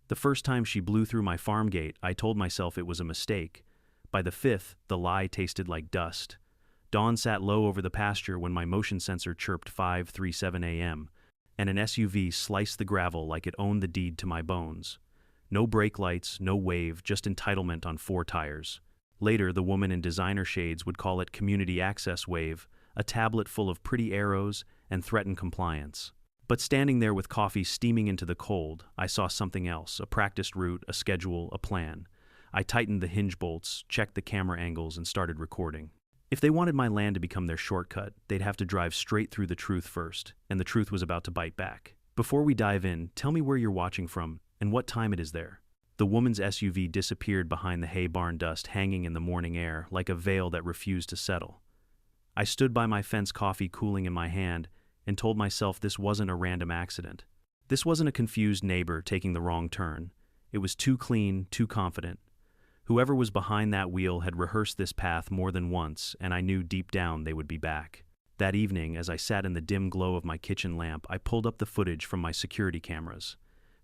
The first time she blew through my farm gate, I told myself it was a mistake. By the fifth, the lie tasted like dust. Dawn sat low over the pasture when my motion sensor chirped 5:37 a.m., and an SUV sliced the gravel like it owned the deed to my bones. No brake lights, no wave, just entitlement on 4 tires. Later, the woman in designer shades would call it community access wave, a tablet full of pretty arrows, and threaten compliance. But standing there with coffee steaming into the cold, I saw something else, a practiced route, a schedule, a plan. I tightened the hinge bolts, checked the camera angles, and started recording. If they wanted my land to become their shortcut, they'd have to drive straight through the truth first, and the truth was about to bite back. Before we dive in, tell me where you're watching from and what time it is there. The woman's SUV disappeared behind the hay barn dust hanging in the morning air like a veil that refused to settle. I stood by my fence, coffee cooling in my hand, and told myself this wasn't a random accident. This wasn't a confused neighbor taking the wrong turn. It was too clean, too confident. Whoever was behind that wheel had rehearsed this path more than once, and I knew deep down they would be back. That evening, as I sat in the dim glow of my kitchen lamp, I pulled up the footage from my security cameras.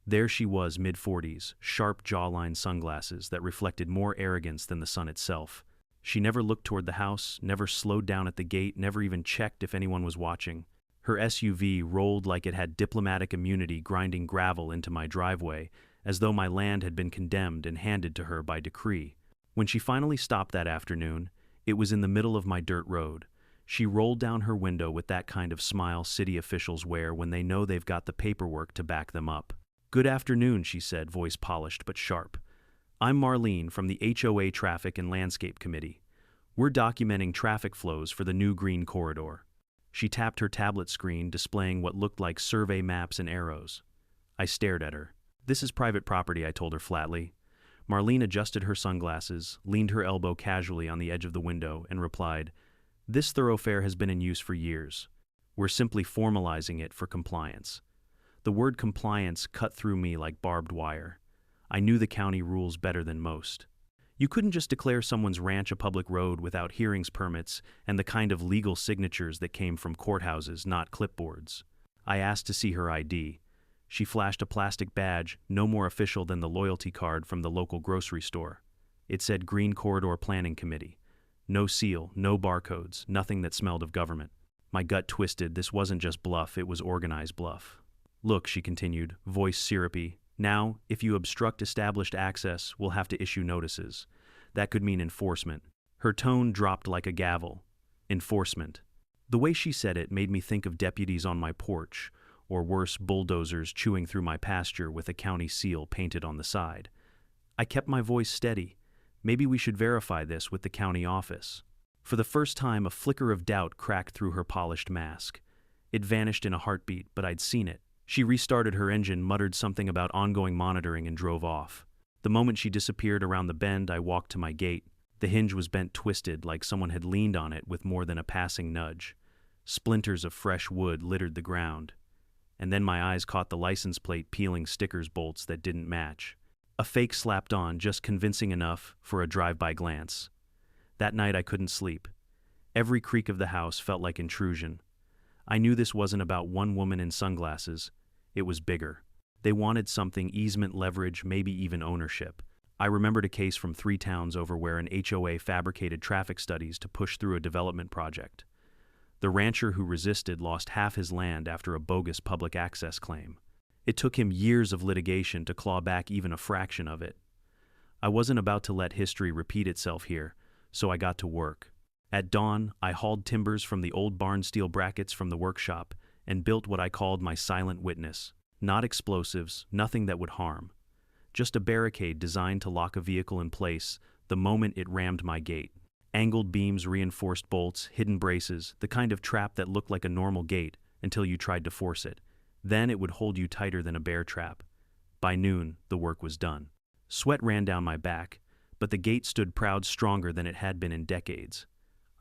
There she was, mid-40s, sharp jawline sunglasses that reflected more arrogance than the sun itself. She never looked toward the house, never slowed down at the gate, never even checked if anyone was watching. Her SUV rolled like it had diplomatic immunity, grinding gravel into my driveway, as though my land had been condemned and handed to her by decree. When she finally stopped that afternoon, it was in the middle of my dirt road. She rolled down her window with that kind of smile city officials wear when they know they've got the paperwork to back them up. "Good afternoon," she said, voice polished but sharp. "I'm Marlene from the HOA Traffic and Landscape Committee. We're documenting traffic flows for the new green corridor." She tapped her tablet screen, displaying what looked like survey maps and arrows. I stared at her. "This is private property," I told her flatly. Marlene adjusted her sunglasses, leaned her elbow casually on the edge of the window, and replied, "This thoroughfare has been in use for years. We're simply formalizing it for compliance." The word compliance cut through me like barbed wire. I knew the county rules better than most. You couldn't just declare someone's ranch a public road without hearings permits and the kind of legal signatures that came from courthouses, not clipboards. I asked to see her ID. She flashed a plastic badge, no more official than the loyalty card from the local grocery store. It said Green Corridor Planning Committee. No seal, no barcodes, nothing that smelled of government. My gut twisted. This wasn't just bluff, it was organized bluff. "Look," she continued, voice syrupy, "now, if you obstruct established access, we'll have to issue notices. That could mean enforcement." Her tone dropped like a gavel. Enforcement. The way she said it made me think of deputies on my porch, or worse, bulldozers chewing through my pasture with a county seal painted on the side. I kept my voice steady. Maybe we should verify this with the county office. For the first time, a flicker of doubt cracked through her polished mask. It vanished in a heartbeat, but I'd seen it. She restarted her engine, muttered something about ongoing monitoring, and drove off. The moment she disappeared around the bend, I walked to my gate. The hinge was bent twisted, like someone had leaned on it with more than a passing nudge. Splinters of fresh wood littered the ground. And then my eyes caught the license plate peeling stickers bolts that didn't match. A fake slapped on, just convincing enough for a drive-by glance. That night I couldn't sleep. Every creak of the house felt like intrusion. I knew this wasn't about one woman in sunglasses. It was bigger. They wanted something, easement, leverage, maybe even ownership. I remembered a case from 3 towns over where an HOA fabricated traffic studies to push through a development project. The rancher who resisted lost half his land after a bogus public access claim. It took him years of litigation to claw back even a fraction of it. I wasn't about to let history repeat itself here, so I got to work. At dawn, I hauled timbers from the old barn steel brackets from the workshop and built what I called my silent witness. Not explosives, nothing that would harm. Just a barricade designed to lock a vehicle in place the moment it rammed my gate. Angled beams, reinforced bolts, hidden braces, the kind of trap that looked like a normal gate until you tried to force it. Then it would hold you tighter than a bear trap. By noon, the work was done. Sweat ran down my back, but the gate stood proud, stronger than it had been in decades.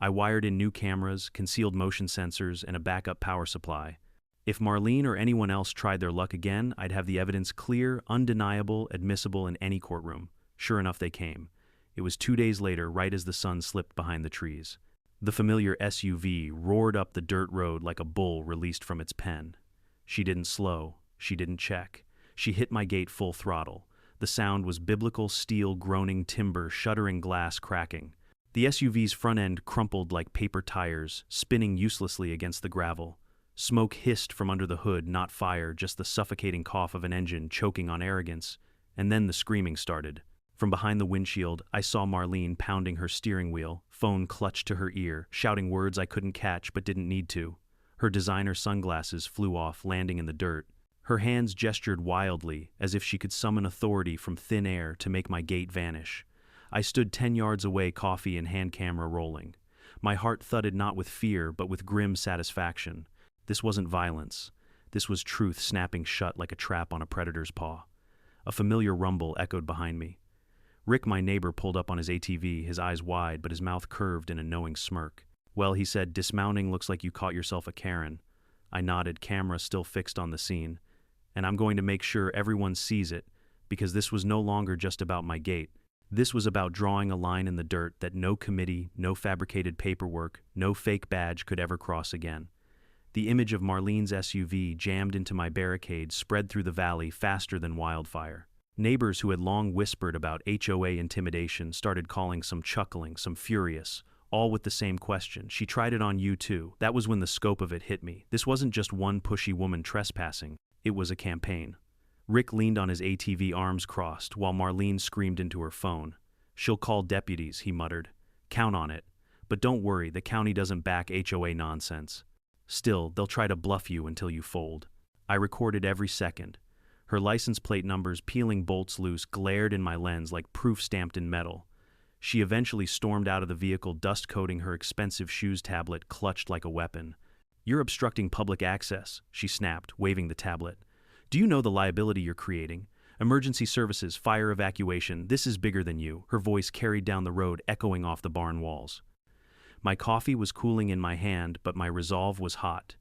I wired in new cameras, concealed motion sensors, and a backup power supply. If Marlene or anyone else tried their luck again, I'd have the evidence clear, undeniable, admissible in any courtroom. Sure enough, they came. It was 2 days later, right as the sun slipped behind the trees. The familiar SUV roared up the dirt road like a bull released from its pen. She didn't slow. She didn't check. She hit my gate full throttle. The sound was biblical steel groaning timber, shuddering glass cracking. The SUV's front end crumpled like paper tires, spinning uselessly against the gravel. Smoke hissed from under the hood, not fire, just the suffocating cough of an engine choking on arrogance. And then the screaming started. From behind the windshield, I saw Marlene pounding her steering wheel, phone clutched to her ear, shouting words I couldn't catch but didn't need to. Her designer sunglasses flew off, landing in the dirt. Her hands gestured wildly, as if she could summon authority from thin air to make my gate vanish. I stood 10 yards away, coffee and hand camera rolling. My heart thudded not with fear, but with grim satisfaction. This wasn't violence. This was truth snapping shut like a trap on a predator's paw. A familiar rumble echoed behind me. Rick, my neighbor, pulled up on his ATV, his eyes wide but his mouth curved in a knowing smirk. "Well," he said, "dismounting looks like you caught yourself a Karen." I nodded, camera still fixed on the scene. "And I'm going to make sure everyone sees it, because this was no longer just about my gate. This was about drawing a line in the dirt that no committee, no fabricated paperwork, no fake badge could ever cross again." The image of Marlene's SUV jammed into my barricade spread through the valley faster than wildfire. Neighbors who had long whispered about HOA intimidation started calling, some chuckling, some furious, all with the same question. "She tried it on you too." That was when the scope of it hit me. This wasn't just one pushy woman trespassing. It was a campaign. Rick leaned on his ATV, arms crossed, while Marlene screamed into her phone. "She'll call deputies," he muttered. "Count on it. But don't worry, the county doesn't back HOA nonsense. Still, they'll try to bluff you until you fold." I recorded every second. Her license plate numbers, peeling bolts loose, glared in my lens like proof stamped in metal. She eventually stormed out of the vehicle, dust coating her expensive shoes tablet clutched like a weapon. "You're obstructing public access," she snapped, waving the tablet. "Do you know the liability you're creating? Emergency services, fire evacuation, this is bigger than you." Her voice carried down the road, echoing off the barn walls. My coffee was cooling in my hand, but my resolve was hot.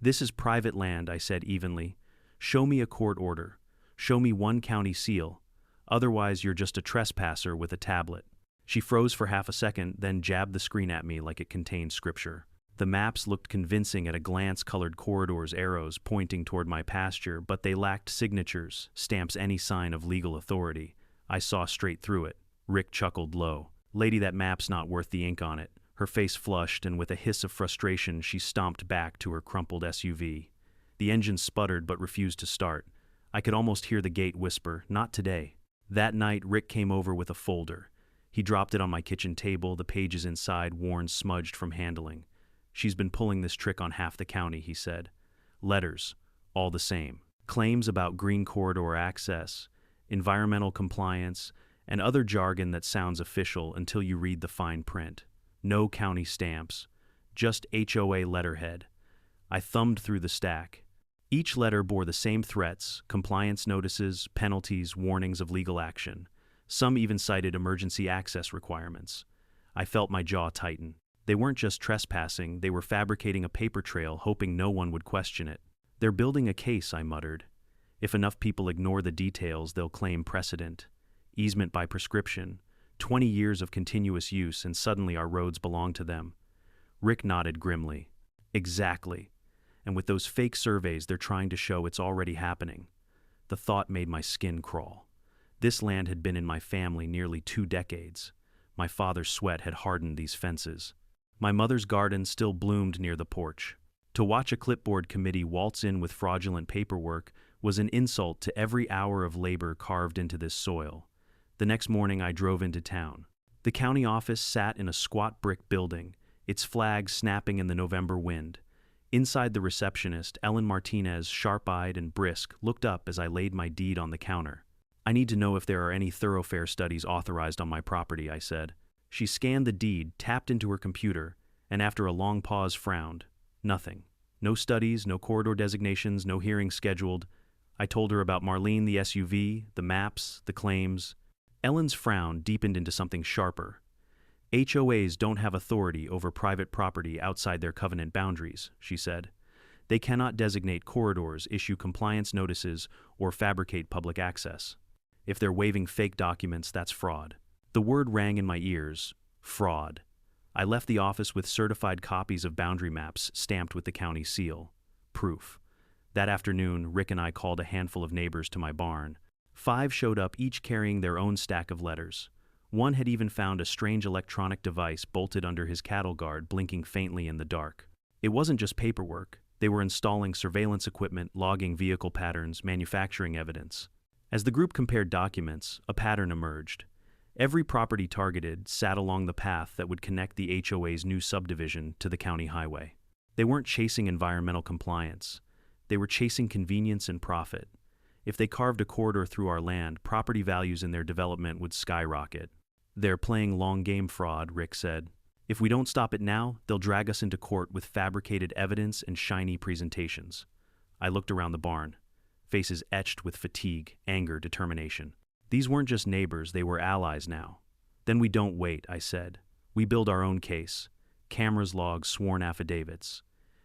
"This is private land," I said evenly. "Show me a court order. Show me one county seal. Otherwise, you're just a trespasser with a tablet." She froze for half a second, then jabbed the screen at me like it contained scripture. The maps looked convincing at a glance, colored corridors, arrows pointing toward my pasture, but they lacked signatures, stamps, any sign of legal authority. I saw straight through it. Rick chuckled low. "Lady, that map's not worth the ink on it." Her face flushed, and with a hiss of frustration, she stomped back to her crumpled SUV. The engine sputtered but refused to start. I could almost hear the gate whisper, "Not today." That night, Rick came over with a folder. He dropped it on my kitchen table, the pages inside worn, smudged from handling. "She's been pulling this trick on half the county," he said. "Letters, all the same. Claims about green corridor access, environmental compliance, and other jargon that sounds official until you read the fine print. No county stamps, just HOA letterhead." I thumbed through the stack. Each letter bore the same threats, compliance notices, penalties, warnings of legal action. Some even cited emergency access requirements. I felt my jaw tighten. They weren't just trespassing, they were fabricating a paper trail, hoping no one would question it. "They're building a case," I muttered. "If enough people ignore the details, they'll claim precedent. Easement by prescription. 20 years of continuous use, and suddenly our roads belong to them." Rick nodded grimly. "Exactly. And with those fake surveys, they're trying to show it's already happening." The thought made my skin crawl. This land had been in my family nearly 2 decades. My father's sweat had hardened these fences. My mother's garden still bloomed near the porch. To watch a clipboard committee waltz in with fraudulent paperwork was an insult to every hour of labor carved into this soil. The next morning, I drove into town. The county office sat in a squat brick building, its flag snapping in the November wind. Inside, the receptionist, Ellen Martinez, sharp-eyed and brisk, looked up as I laid my deed on the counter. "I need to know if there are any thoroughfare studies authorized on my property," I said. She scanned the deed, tapped into her computer, and after a long pause frowned. "Nothing. No studies, no corridor designations, no hearings scheduled." I told her about Marlene, the SUV, the maps, the claims. Ellen's frown deepened into something sharper. "HOAs don't have authority over private property outside their covenant boundaries," she said. "They cannot designate corridors, issue compliance notices, or fabricate public access. If they're waiving fake documents, that's fraud." The word rang in my ears. Fraud. I left the office with certified copies of boundary maps stamped with the county seal. Proof. That afternoon, Rick and I called a handful of neighbors to my barn. 5 showed up, each carrying their own stack of letters. One had even found a strange electronic device bolted under his cattle guard, blinking faintly in the dark. It wasn't just paperwork. They were installing surveillance equipment, logging vehicle patterns, manufacturing evidence. As the group compared documents, a pattern emerged. Every property targeted sat along the path that would connect the HOA's new subdivision to the county highway. They weren't chasing environmental compliance. They were chasing convenience and profit. If they carved a corridor through our land, property values in their development would skyrocket. "They're playing long game fraud," Rick said. "If we don't stop it now, they'll drag us into court with fabricated evidence and shiny presentations." I looked around the barn, faces etched with fatigue, anger, determination. These weren't just neighbors, they were allies now. "Then we don't wait," I said. "We build our own case. Cameras, logs, sworn affidavits.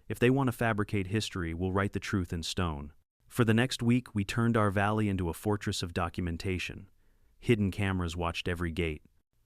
If they want to fabricate history, we'll write the truth in stone." For the next week, we turned our valley into a fortress of documentation. Hidden cameras watched every gate.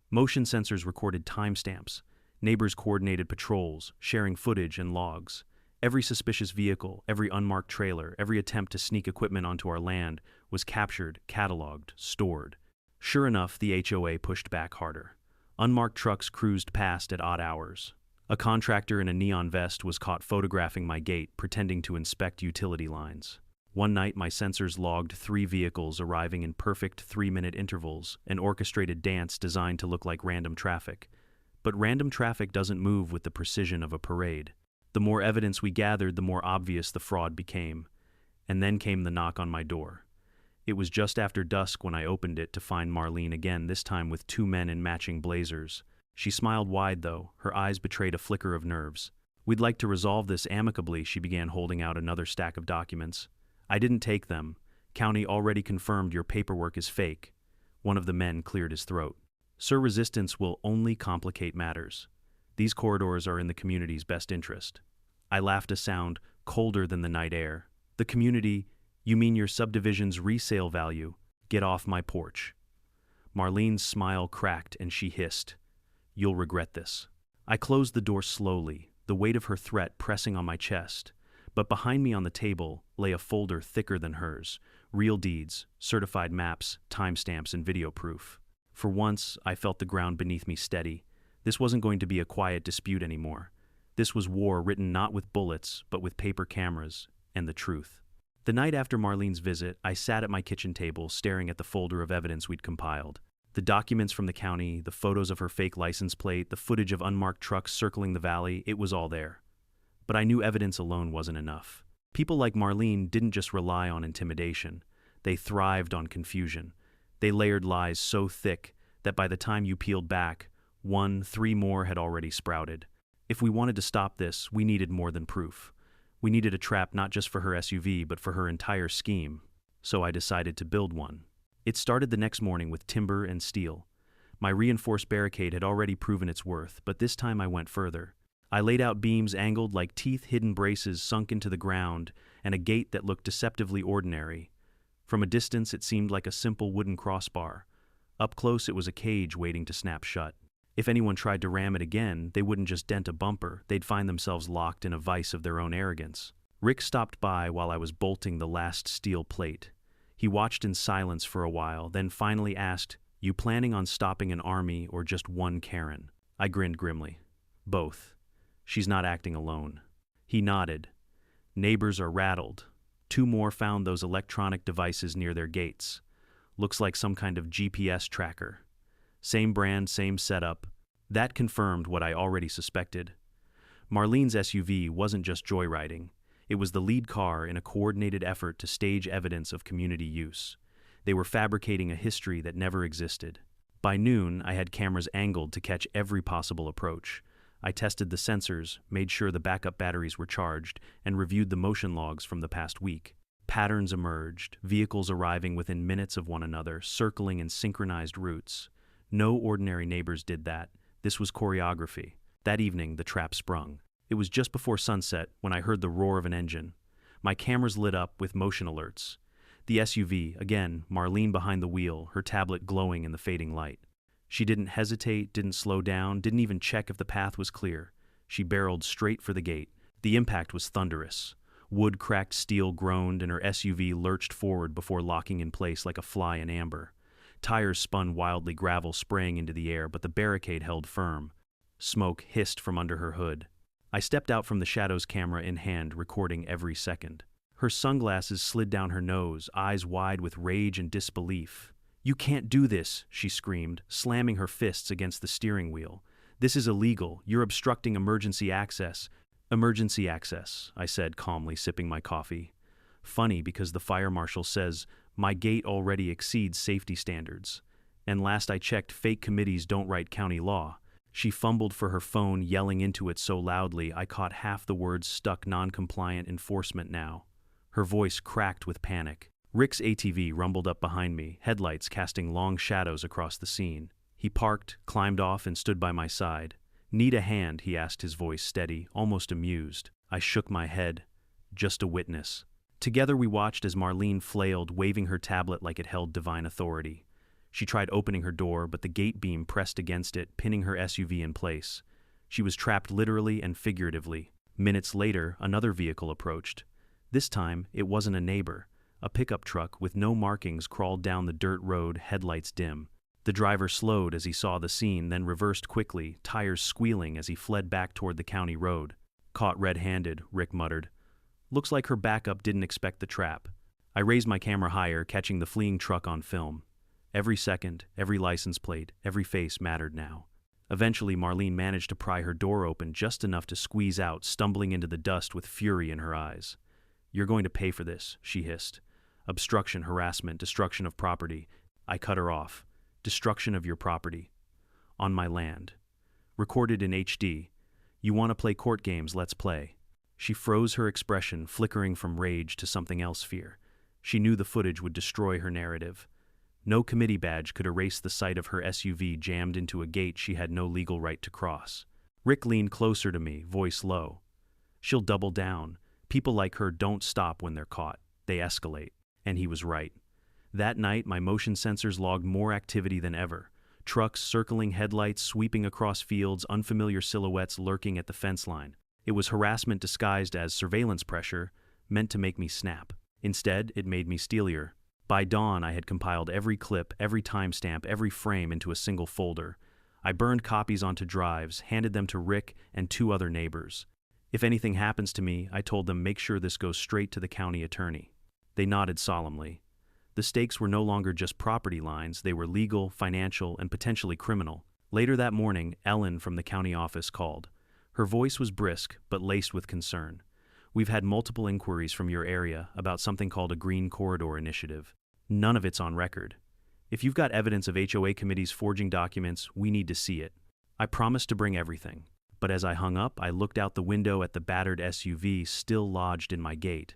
Motion sensors recorded timestamps. Neighbors coordinated patrols, sharing footage and logs. Every suspicious vehicle, every unmarked trailer, every attempt to sneak equipment onto our land was captured, cataloged, stored. Sure enough, the HOA pushed back harder. Unmarked trucks cruised past at odd hours. A contractor in a neon vest was caught photographing my gate, pretending to inspect utility lines. One night, my sensors logged 3 vehicles arriving in perfect 3-minute intervals, an orchestrated dance designed to look like random traffic. But random traffic doesn't move with the precision of a parade. The more evidence we gathered, the more obvious the fraud became. And then came the knock on my door. It was just after dusk when I opened it to find Marlene again, this time with 2 men in matching blazers. She smiled wide, though. Her eyes betrayed a flicker of nerves. "We'd like to resolve this amicably," she began, holding out another stack of documents. "I didn't take them. County already confirmed your paperwork is fake." One of the men cleared his throat. "Sir, resistance will only complicate matters. These corridors are in the community's best interest." I laughed, a sound colder than the night air. "The community? You mean your subdivision's resale value? Get off my porch." Marlene's smile cracked and she hissed, "You'll regret this." I closed the door slowly, the weight of her threat pressing on my chest. But behind me on the table lay a folder thicker than hers, real deeds, certified maps, timestamps, and video proof. For once, I felt the ground beneath me steady. This wasn't going to be a quiet dispute anymore. This was war written not with bullets, but with paper cameras and the truth. The night after Marlene's visit, I sat at my kitchen table staring at the folder of evidence we'd compiled. The documents from the county, the photos of her fake license plate, the footage of unmarked trucks circling the valley, it was all there. But I knew evidence alone wasn't enough. People like Marlene didn't just rely on intimidation. They thrived on confusion. They layered lies so thick that by the time you peeled back, 3 more had already sprouted. If we wanted to stop this, we needed more than proof. We needed a trap not just for her SUV, but for her entire scheme. So I decided to build one. It started the next morning with timber and steel. My reinforced barricade had already proven its worth, but this time I went further. I laid out beams angled like teeth-hidden braces sunk into the ground, and a gate that looked deceptively ordinary. From a distance, it seemed like a simple wooden crossbar. Up close, it was a cage waiting to snap shut. If anyone tried to ram it again, they wouldn't just dent a bumper, they'd find themselves locked in a vice of their own arrogance. Rick stopped by while I was bolting the last steel plate. He watched in silence for a while, then finally asked, "You planning on stopping an army or just one Karen?" I grinned grimly. "Both. She's not acting alone." He nodded. "Neighbors are rattled. 2 more found those electronic devices near their gates. Looks like some kind of GPS tracker. Same brand, same setup." That confirmed what I already suspected. Marlene's SUV wasn't just joyriding. It was the lead car in a coordinated effort to stage evidence of community use. They were fabricating a history that never existed. By noon, I had cameras angled to catch every possible approach. I tested the sensors, made sure the backup batteries were charged, and reviewed the motion logs from the past week. Patterns emerged, vehicles arriving within minutes of one another, circling in synchronized routes. No ordinary neighbors did that. This was choreography. That evening, the trap sprung. It was just before sunset when I heard the roar of an engine. My cameras lit up with motion alerts. The SUV, again, Marlene behind the wheel, her tablet glowing in the fading light. She didn't hesitate, didn't slow down, didn't even check if the path was clear. She barreled straight for the gate. The impact was thunderous. Wood-cracked steel groaned and her SUV lurched forward before locking in place like a fly in amber. Tires spun wildly, gravel spraying into the air, but the barricade held firm. Smoke hissed from under her hood. I stepped out from the shadows, camera in hand, recording every second. Her sunglasses slid down her nose, eyes wide with rage and disbelief. "You can't do this," she screamed, slamming her fists against the steering wheel. "This is illegal. You're obstructing emergency access." "Emergency access," I said calmly, sipping my coffee. Funny, because the fire marshal says my gate already exceeds safety standards. And last I checked, fake committees don't write county law. She fumbled for her phone, yelling into it so loudly I caught half the words stuck. "Non-compliant enforcement now." Her voice cracked with panic. Rick's ATV rumbled up behind me, headlights casting long shadows across the scene. He parked, climbed off, and stood by my side. "Need a hand?" he asked, his voice steady, almost amused. I shook my head. Just a witness. Together we watched as Marlene flailed, waving her tablet like it held divine authority. She tried opening her door, but the gate beam pressed against it, pinning her SUV in place. She was trapped literally and figuratively. Minutes later, another vehicle approached. This time, it wasn't a neighbor. A pickup truck with no markings crawled down the dirt road, headlights dim. The driver slowed as he saw the scene, then reversed quickly, tires squealing as he fled back toward the county road. "Caught red-handed," Rick muttered. "Looks like her backup didn't expect the trap." I raised my camera higher, catching the fleeing truck on film. Every second, every license plate, every face mattered now. Eventually, Marlene managed to pry her door open just enough to squeeze out, stumbling into the dust with fury in her eyes. "You're going to pay for this," she hissed. "Obstruction, harassment, destruction of property." I cut her off. "Destruction of your property. On my land. Recorded in HD. You want to play court games, let's play." She froze, her expression flickering from rage to something else, fear. She knew the footage would destroy her narrative. No committee badge could erase the sight of her SUV jammed into a gate she had no legal right to cross. Rick leaned closer to me, voice low. "She'll double down. People like her don't stop when they're caught. They escalate." And he was right. That night, my motion sensors logged more activity than ever. Trucks circling, headlights sweeping across fields, unfamiliar silhouettes lurking at the fence line. It was harassment disguised as surveillance pressure, meant to make me snap. Instead, it made me steelier. By dawn, I had compiled every clip, every timestamp, every frame into a single folder. I burned copies onto drives, handed them to Rick and 2 other neighbors. "If anything happens to me," I told them, "make sure this goes straight to the county attorney." They nodded solemnly. The stakes were no longer just property lines, they were legal, financial, and potentially criminal. Later that morning, Ellen from the county office called. Her voice was brisk, but laced with concern. "We've had multiple inquiries from your area about something called a Green Corridor Initiative. None of it's on record. If you've got evidence of HOA committees forging documents, we need to see it." I promised to bring everything. But as I hung up, I looked out the window at the battered SUV still lodged in my gate.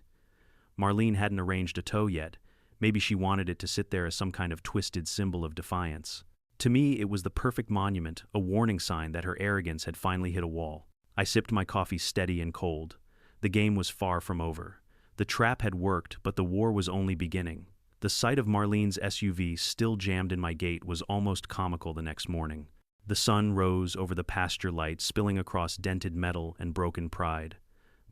Marlene hadn't arranged a tow yet. Maybe she wanted it to sit there as some kind of twisted symbol of defiance. To me, it was the perfect monument, a warning sign that her arrogance had finally hit a wall. I sipped my coffee steady and cold. The game was far from over. The trap had worked, but the war was only beginning. The sight of Marlene's SUV still jammed in my gate was almost comical the next morning. The sun rose over the pasture light, spilling across dented metal and broken pride.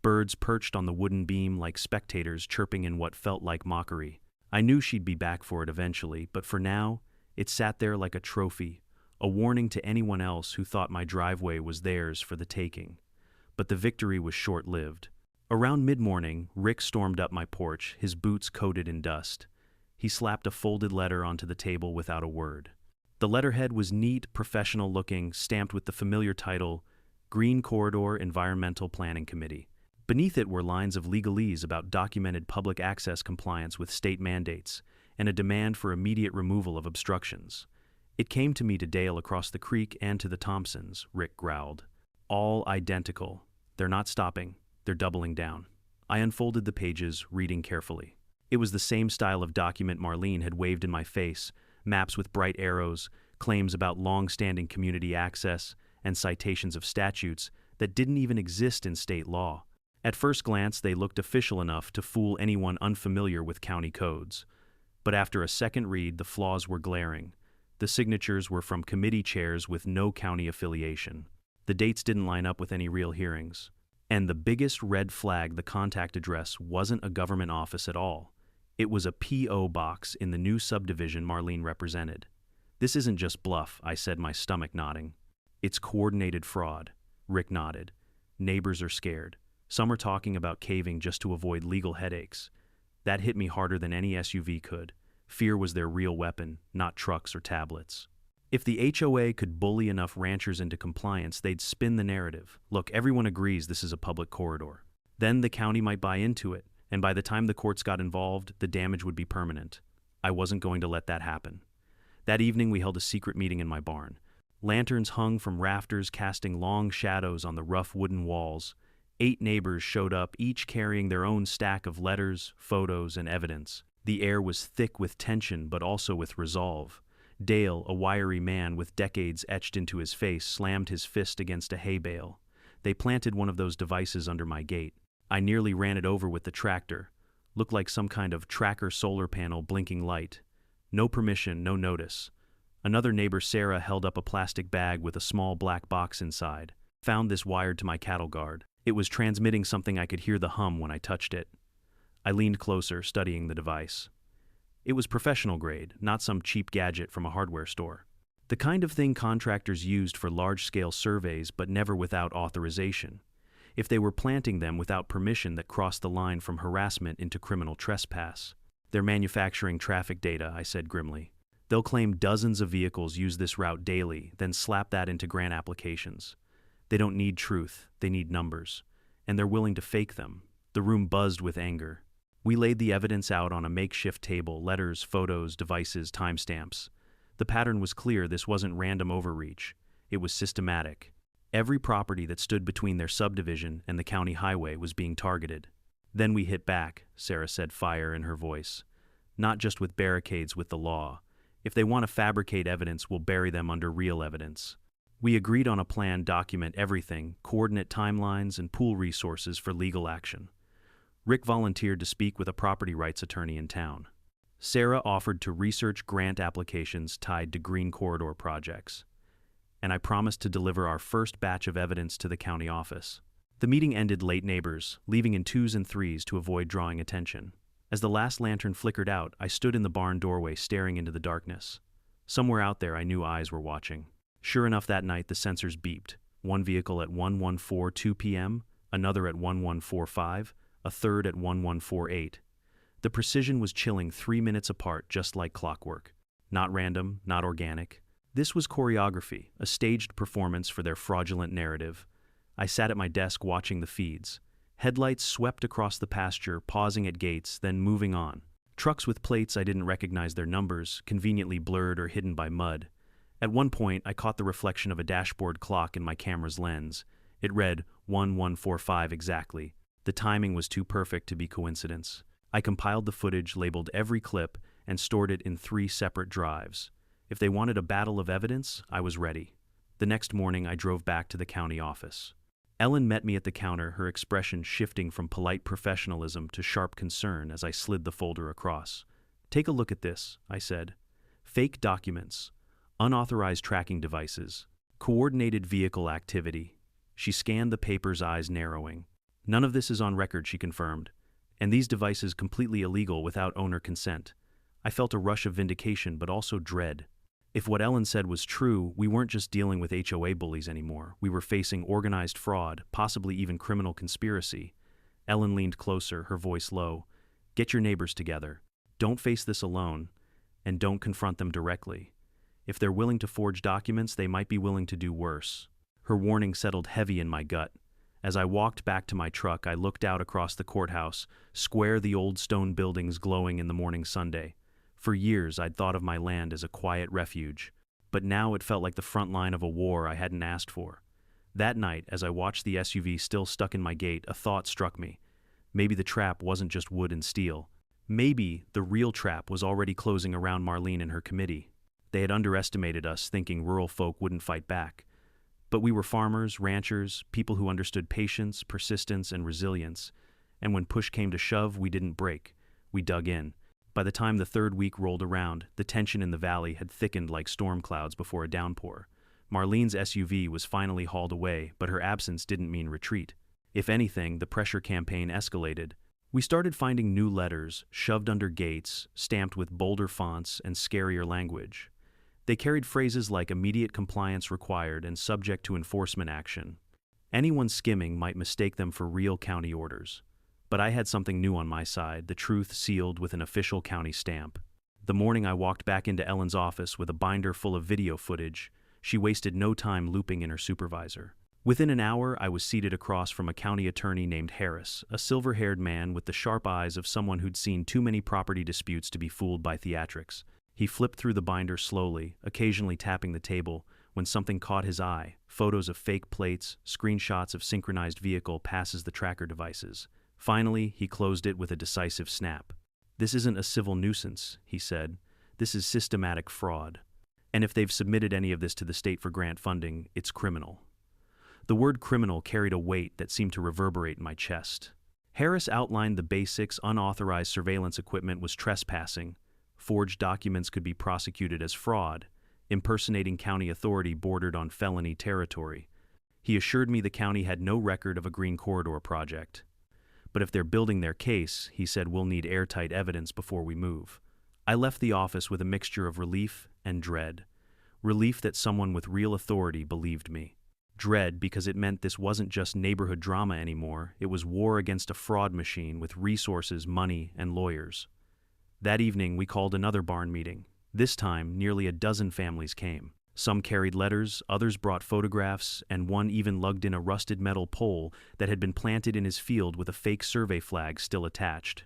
Birds perched on the wooden beam like spectators, chirping in what felt like mockery. I knew she'd be back for it eventually, but for now, it sat there like a trophy, a warning to anyone else who thought my driveway was theirs for the taking. But the victory was short-lived. Around mid-morning, Rick stormed up my porch, his boots coated in dust. He slapped a folded letter onto the table without a word. The letterhead was neat, professional-looking, stamped with the familiar title, Green Corridor Environmental Planning Committee. Beneath it were lines of legalese about documented public access compliance with state mandates and a demand for immediate removal of obstructions. "It came to me to Dale across the creek and to the Thompsons," Rick growled. "All identical. They're not stopping. They're doubling down." I unfolded the pages, reading carefully. It was the same style of document Marlene had waved in my face, maps with bright arrows, claims about long-standing community access, and citations of statutes that didn't even exist in state law. At first glance, they looked official enough to fool anyone unfamiliar with county codes. But after a second read, the flaws were glaring. The signatures were from committee chairs with no county affiliation. The dates didn't line up with any real hearings. And the biggest red flag, the contact address wasn't a government office at all. It was a P.O. box in the new subdivision Marlene represented. This isn't just bluff, I said, my stomach nodding. It's coordinated fraud. Rick nodded. Neighbors are scared. Some are talking about caving just to avoid legal headaches. That hit me harder than any SUV could. Fear was their real weapon, not trucks or tablets. If the HOA could bully enough ranchers into compliance, they'd spin the narrative. Look, everyone agrees this is a public corridor. Then the county might buy into it, and by the time the courts got involved, the damage would be permanent. I wasn't going to let that happen. That evening we held a secret meeting in my barn. Lanterns hung from rafters, casting long shadows on the rough wooden walls. 8 neighbors showed up, each carrying their own stack of letters, photos, and evidence. The air was thick with tension, but also with resolve. Dale, a wiry man with decades etched into his face, slammed his fist against a hay bale. They planted one of those devices under my gate. I nearly ran it over with the tractor. Looked like some kind of tracker solar panel blinking light. No permission, no notice. Another neighbor, Sarah, held up a plastic bag with a small black box inside. Found this wired to my cattle guard. It was transmitting something I could hear the hum when I touched it. I leaned closer, studying the device. It was professional grade, not some cheap gadget from a hardware store. The kind of thing contractors used for large-scale surveys, but never without authorization. If they were planting them without permission, that crossed the line from harassment into criminal trespass. They're manufacturing traffic data, I said grimly. They'll claim dozens of vehicles use this route daily, then slap that into grant applications. They don't need truth, they need numbers. And they're willing to fake them. The room buzzed with anger. We laid the evidence out on a makeshift table, letters, photos, devices, timestamps. The pattern was clear. This wasn't random overreach. It was systematic. Every property that stood between their subdivision and the county highway was being targeted. Then we hit back, Sarah said, fire in her voice. Not just with barricades, with the law. If they want to fabricate evidence, we'll bury them under real evidence. We agreed on a plan, document everything, coordinate timelines, and pool resources for legal action. Rick volunteered to speak with a property rights attorney in town. Sarah offered to research grant applications tied to green corridor projects. And I promised to deliver our first batch of evidence to the county office. The meeting ended late, neighbors, leaving in 2s and 3s to avoid drawing attention. As the last lantern flickered out, I stood in the barn doorway staring into the darkness. Somewhere out there I knew eyes were watching. Sure enough, that night the sensors beeped. One vehicle at 1142 p.m., another at 1145, a third at 1148. The precision was chilling, 3 minutes apart, just like clockwork. Not random, not organic. This was choreography, a staged performance for their fraudulent narrative. I sat at my desk watching the feeds. Headlights swept across the pasture, pausing at gates, then moving on. Trucks with plates I didn't recognize their numbers, conveniently blurred or hidden by mud. At one point, I caught the reflection of a dashboard clock in my camera's lens. It read 1145 exactly. The timing was too perfect to be coincidence. I compiled the footage, labeled every clip, and stored it in 3 separate drives. If they wanted a battle of evidence, I was ready. The next morning, I drove back to the county office. Ellen met me at the counter, her expression shifting from polite professionalism to sharp concern as I slid the folder across. "Take a look at this," I said. "Fake documents, unauthorized tracking devices, coordinated vehicle activity." She scanned the paper's, eyes narrowing. "None of this is on record," she confirmed. "And these devices completely illegal without owner consent." I felt a rush of vindication, but also dread. If what Ellen said was true, we weren't just dealing with HOA bullies anymore. We were facing organized fraud, possibly even criminal conspiracy. Ellen leaned closer, her voice low. "Get your neighbors together. Don't face this alone, and don't confront them directly. If they're willing to forge documents, they might be willing to do worse." Her warning settled heavy in my gut. As I walked back to my truck, I looked out across the courthouse, square, the old stone buildings glowing in the morning Sunday. For years, I'd thought of my land as a quiet refuge, but now it felt like the front line of a war I hadn't asked for. That night, as I watched the SUV still stuck in my gate, a thought struck me. Maybe the trap wasn't just wood and steel. Maybe the real trap was already closing around Marlene and her committee. They had underestimated us, thinking rural folk wouldn't fight back. But we were farmers, ranchers, people who understood patience, persistence, and resilience. And when push came to shove, we didn't break. We dug in. By the time the 3rd week rolled around, the tension in the valley had thickened like storm clouds before a downpour. Marlene's SUV was finally hauled away, but her absence didn't mean retreat. If anything, the pressure campaign escalated. We started finding new letters, shoved under gates, stamped with bolder fonts and scarier language. They carried phrases like immediate compliance required and subject to enforcement action. Anyone skimming might mistake them for real county orders. But I had something new on my side, the truth sealed with an official county stamp. The morning I walked back into Ellen's office with a binder full of video footage, she wasted no time looping in her supervisor. Within an hour, I was seated across from a county attorney named Harris, a silver-haired man with the sharp eyes of someone who'd seen too many property disputes to be fooled by theatrics. He flipped through the binder slowly, occasionally tapping the table, when something caught his eye: photos of fake plates, screenshots of synchronized vehicle passes the tracker devices. Finally, he closed it with a decisive snap. "This isn't a civil nuisance," he said. "This is systematic fraud. And if they've submitted any of this to the state for grant funding, it's criminal." The word criminal carried a weight that seemed to reverberate in my chest. Harris outlined the basics. Unauthorized surveillance equipment was trespassing. Forged documents could be prosecuted as fraud. Impersonating county authority bordered on felony territory. He assured me the county had no record of a green corridor project. But if they're building their case, he said, we'll need airtight evidence before we move. I left the office with a mixture of relief and dread. Relief that someone with real authority believed me. Dread because it meant this wasn't just neighborhood drama anymore, it was war against a fraud machine with resources, money, and lawyers. That evening, we called another barn meeting. This time, nearly a dozen families came. Some carried letters, others brought photographs, and one even lugged in a rusted metal pole that had been planted in his field with a fake survey flag still attached.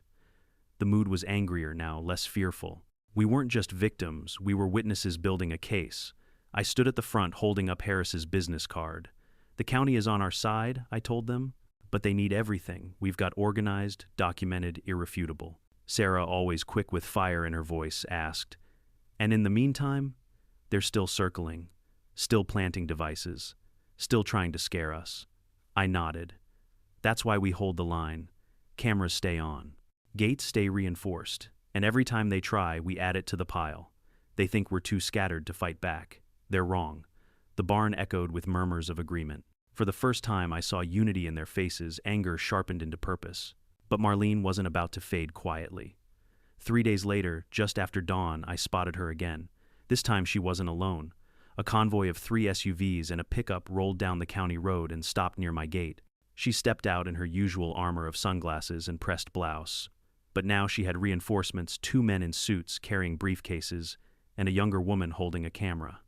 The mood was angrier now, less fearful. We weren't just victims, we were witnesses building a case. I stood at the front holding up Harris's business card. "The county is on our side," I told them, "but they need everything. We've got organized, documented, irrefutable." Sarah, always quick with fire in her voice, asked, "And in the meantime?" "They're still circling, still planting devices, still trying to scare us." I nodded. "That's why we hold the line. Cameras stay on. Gates stay reinforced. And every time they try, we add it to the pile. They think we're too scattered to fight back. They're wrong." The barn echoed with murmurs of agreement. For the first time, I saw unity in their faces, anger sharpened into purpose. But Marlene wasn't about to fade quietly. 3 days later, just after dawn, I spotted her again. This time she wasn't alone. A convoy of 3 SUVs and a pickup rolled down the county road and stopped near my gate. She stepped out in her usual armor of sunglasses and pressed blouse. But now she had reinforcements, 2 men in suits carrying briefcases, and a younger woman holding a camera.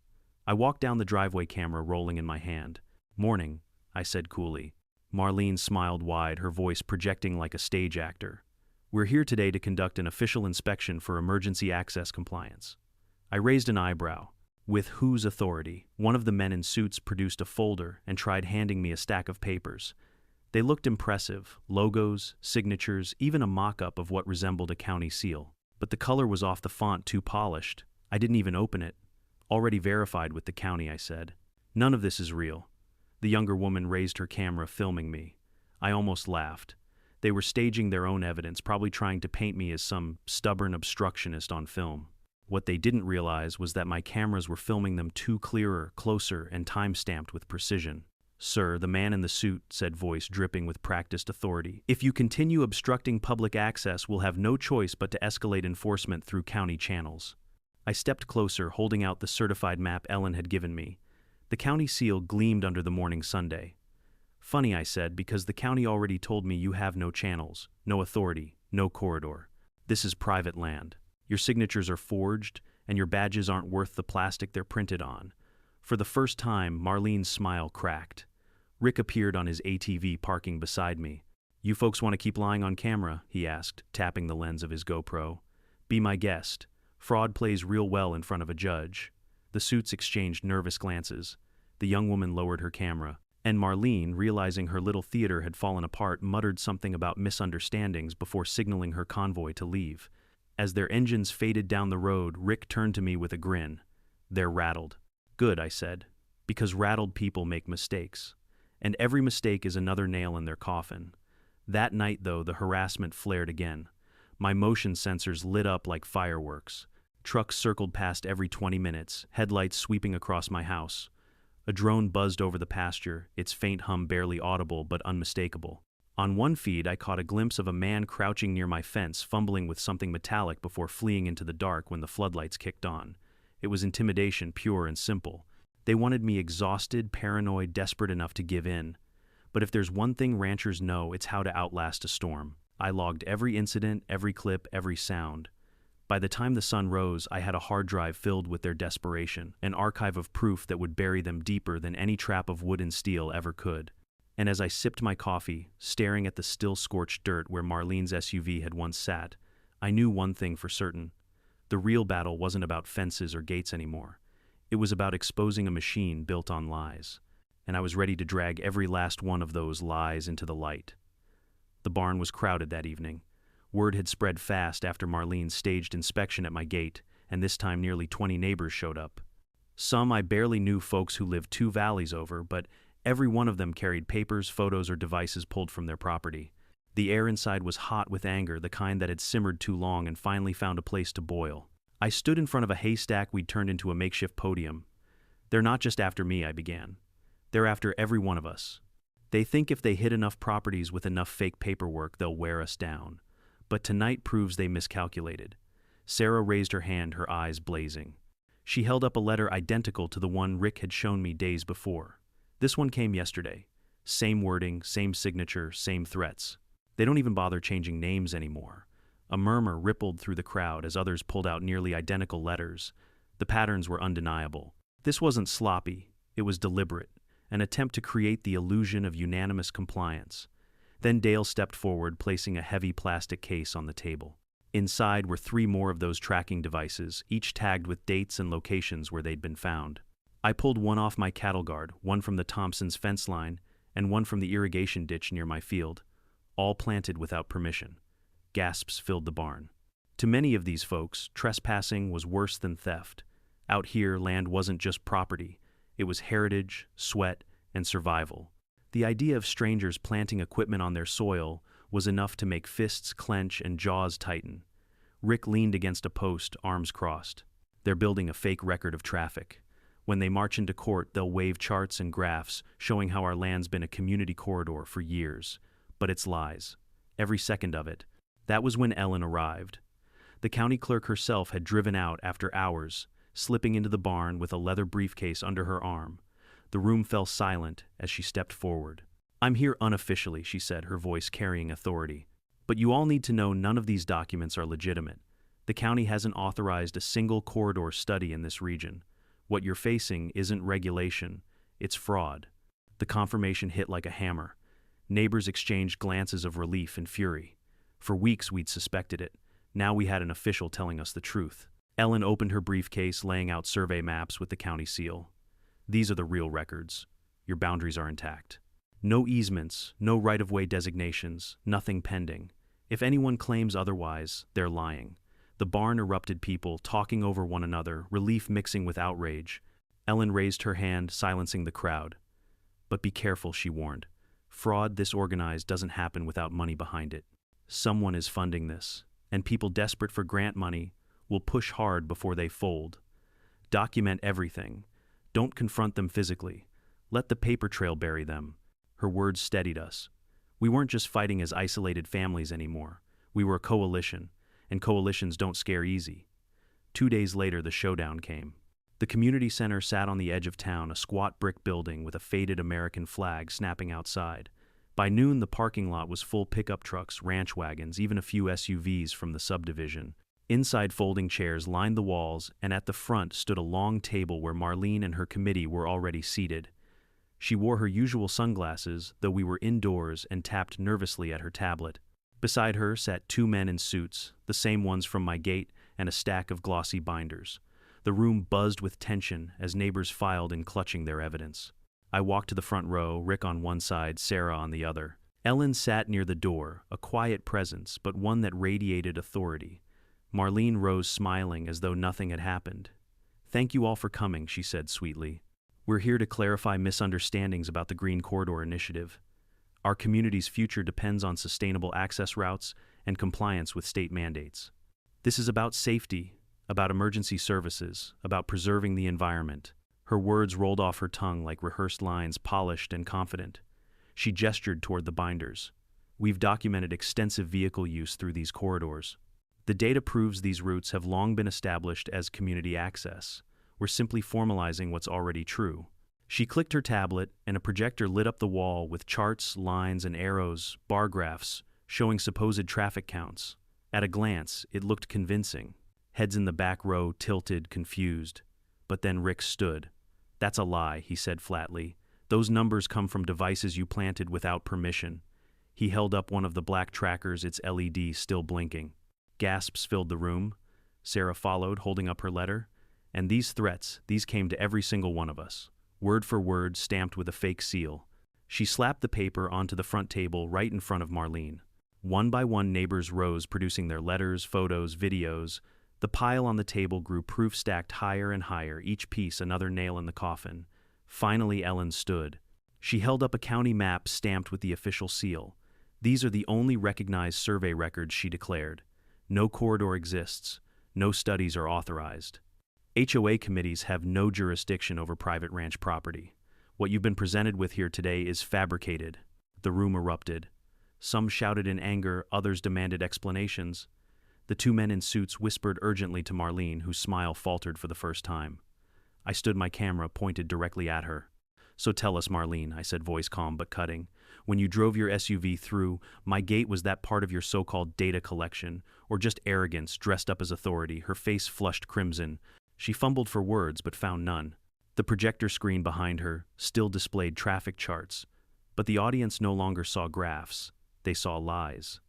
I walked down the driveway, camera rolling in my hand. "Morning," I said coolly. Marlene smiled wide, her voice projecting like a stage actor. "We're here today to conduct an official inspection for emergency access compliance." I raised an eyebrow. "With whose authority?" One of the men in suits produced a folder and tried handing me a stack of papers. They looked impressive: logos, signatures, even a mock-up of what resembled a county seal. But the color was off, the font too polished. I didn't even open it. "Already verified with the county," I said. "None of this is real." The younger woman raised her camera, filming me. I almost laughed. They were staging their own evidence, probably trying to paint me as some stubborn obstructionist on film. What they didn't realize was that my cameras were filming them too clearer, closer, and time-stamped with precision. "Sir," the man in the suit said, voice dripping with practiced authority, "if you continue obstructing public access, we'll have no choice but to escalate enforcement through county channels." I stepped closer, holding out the certified map Ellen had given me. The county seal gleamed under the morning Sunday. "Funny," I said, "because the county already told me you have no channels, no authority, no corridor. This is private land. Your signatures are forged, and your badges aren't worth the plastic they're printed on." For the first time, Marlene's smile cracked. Rick appeared on his ATV parking beside me. "You folks want to keep lying on camera?" he asked, tapping the lens of his GoPro. "Be my guest. Fraud plays real well in front of a judge." The suits exchanged nervous glances. The young woman lowered her camera, and Marlene, realizing her little theater had fallen apart, muttered something about misunderstandings before signaling her convoy to leave. As their engines faded down the road, Rick turned to me with a grin. "They're rattled." "Good," I said, "because rattled people make mistakes. And every mistake is another nail in their coffin." That night, though, the harassment flared again. My motion sensors lit up like fireworks. Trucks circled past every 20 minutes, headlights sweeping across my house. A drone buzzed over the pasture, its faint hum barely audible but unmistakable. On one feed, I caught a glimpse of a man crouching near my fence, fumbling with something metallic before fleeing into the dark when the floodlights kicked on. It was intimidation, pure and simple. They wanted me exhausted, paranoid, desperate enough to give in. But if there's one thing ranchers know, it's how to outlast a storm. I logged every incident, every clip, every sound. By the time the sun rose, I had a hard drive filled with their desperation, an archive of proof that would bury them deeper than any trap of wood and steel ever could. And as I sipped my coffee, staring at the still scorched dirt where Marlene's SUV had once sat, I knew one thing for certain. The real battle wasn't about fences or gates anymore. It was about exposing a machine built on lies. And I was ready to drag every last one of those lies into the light. The barn was crowded that evening. Word had spread fast after Marlene's staged inspection at my gate, and this time nearly 20 neighbors showed up. Some I barely knew, folks who lived 2 valleys over, but every one of them carried papers, photos, or devices pulled from their property. The air inside was hot with anger, the kind that had simmered too long and finally found a place to boil. I stood in front of a haystack we'd turned into a makeshift podium. "They're not just after me," I began. "They're after every one of us. They think if they hit enough properties with enough fake paperwork, they'll wear us down. But tonight proves they miscalculated." Sarah raised her hand, her eyes blazing. She held up a letter identical to the one Rick had shown me days before. "This one came yesterday. Same wording, same signature, same threats. They don't even bother changing names anymore." A murmur rippled through the crowd as others pulled out nearly identical letters. The patterns were undeniable. This wasn't sloppy, it was deliberate, an attempt to create the illusion of unanimous compliance. Then Dale stepped forward, placing a heavy plastic case on the table. Inside were 3 more of those tracking devices, each tagged with dates and locations where they'd been found. I pulled one off my cattle guard, one from the Thompsons' fence line, and one from the irrigation ditch near my field, all planted without permission. Gasps filled the barn. To many of these folks, trespassing was worse than theft. Out here, land wasn't just property. It was heritage, sweat, and survival. The idea of strangers planting equipment on their soil was enough to make fists clench and jaws tighten. Rick leaned against a post, arms crossed. "They're building a fake record of traffic. When they march into court, they'll wave charts and graphs showing how our land's been a community corridor for years. But it's lies. Every second of it." That was when Ellen arrived. The county clerk herself had driven out after hours, slipping into the barn with a leather briefcase under her arm. The room fell silent as she stepped forward. "I'm here unofficially," she said, her voice carrying authority. "But you all need to know none of these documents are legitimate. The county hasn't authorized a single corridor study in this region. What you're facing isn't regulation, it's fraud." The confirmation hit like a hammer. Neighbors exchanged glances of relief and fury. For weeks we'd suspected it. Now we had an official telling us the truth. Ellen opened her briefcase, laying out survey maps with the county seal. "These are the real records. Your boundaries are intact. No easements, no right-of-way designations, nothing pending. If anyone claims otherwise, they're lying." The barn erupted, people talking over one another, relief mixing with outrage. Ellen raised her hand, silencing the crowd. "But be careful," she warned. "Fraud this organized doesn't happen without money behind it. Someone is funding this, and people desperate for grant money will push hard before they fold. Document everything. Don't confront them physically. Let the paper trail bury them." Her words steadied us. We weren't just fighting as isolated families anymore. We were a coalition, and coalitions don't scare easy. 2 days later, the showdown came. The community center sat on the edge of town, a squat brick building with a faded American flag snapping outside. By noon, the parking lot was full pickup trucks, ranch wagons, even a few SUVs from the subdivision. Inside, folding chairs lined the walls, and at the front stood a long table where Marlene and her committee were already seated. She wore her usual sunglasses, though we were indoors, and tapped nervously at her tablet. Beside her sat 2 men in suits, the same ones from my gate, and a stack of glossy binders. The room buzzed with tension as neighbors filed in, clutching their evidence. I walked to the front row, Rick on one side, Sarah on the other. Ellen sat near the door, a quiet presence, but one that radiated authority. Marlene rose, smiling as though nothing had happened. "Thank you all for coming," she said sweetly. "We're here to clarify misunderstandings about the Green Corridor Initiative. Our community's future depends on sustainable access routes and compliance with state mandates. This is about safety, about emergency services, about preserving the environment." Her words rolled off her tongue like rehearsed lines, polished and confident. She gestured toward the binders. We've documented extensive vehicle use through these corridors. The data proves these routes have long been established as community access. We're simply formalizing what's already true. She clicked her tablet, and a projector lit up the wall with charts, lines, and arrows, bar graphs, showing supposed traffic counts. At a glance, it looked convincing. Heads in the back row tilted, confused. But then Rick stood. "That's a lie," he said flatly. "Those numbers come from devices you planted without permission." He held up one of the black trackers, its LED still blinking. Gasps filled the room. Sarah followed, holding up her letter. "And these threats, these came to every single one of us. Word for word, stamped with a fake seal." She slapped the paper onto the front table right in front of Marlene. One by one, neighbors rose, producing their letters, photos, videos. The pile on the table grew, proof stacked higher and higher, each piece another nail in the coffin. Finally, Ellen stood. She held up a county map stamped with the official seal. "These are the only recognized survey records," she declared. "No corridor exists. No studies are authorized. HOA committees have no jurisdiction over private ranch property. What you've been presented with here today is fabricated." The room erupted. Some shouted in anger, others demanded explanations. The two men in suits whispered urgently to Marlene, whose smile faltered for the first time. I stood, my camera pointed directly at her. "So tell us, Marlene," I said, voice calm but cutting. "When you drove your SUV through my gate, was that part of your so-called data collection, or just arrogance dressed up as authority?" Her face flushed crimson. She fumbled for words but found none. The projector screen behind her still displayed traffic charts, but the audience no longer saw graphs. They saw lies.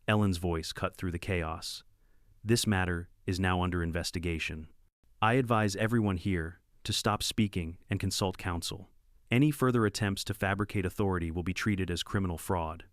Ellen's voice cut through the chaos. "This matter is now under investigation. I advise everyone here to stop speaking and consult counsel. Any further attempts to fabricate authority will be treated as criminal fraud."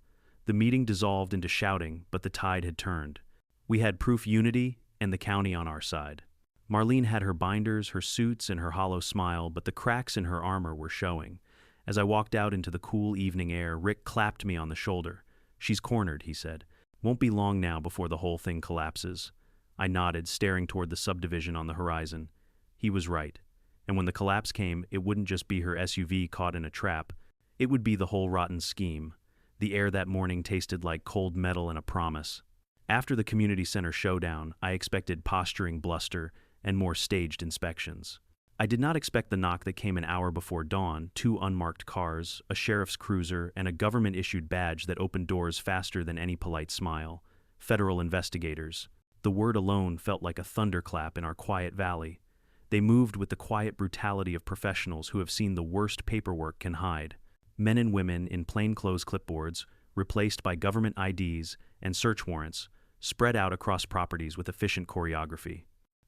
The meeting dissolved into shouting, but the tide had turned. We had proof unity and the county on our side. Marlene had her binders, her suits, and her hollow smile, but the cracks in her armor were showing. As I walked out into the cool evening air, Rick clapped me on the shoulder. "She's cornered," he said. "Won't be long now before the whole thing collapses." I nodded, staring toward the subdivision on the horizon. He was right. And when the collapse came, it wouldn't just be her SUV caught in a trap. It would be the whole rotten scheme. The air that morning tasted like cold metal and a promise. After the community center showdown, I expected posturing, bluster, and more staged inspections. I did not expect the knock that came an hour before dawn: 2 unmarked cars, a sheriff's cruiser, and a government-issued badge that opened doors faster than any polite smile. Federal investigators. The word alone felt like a thunderclap in our quiet valley. They moved with the quiet brutality of professionals who have seen the worst paperwork can hide. Men and women in plainclothes, clipboards, replaced by government IDs and search warrants, spread out across properties with efficient choreography.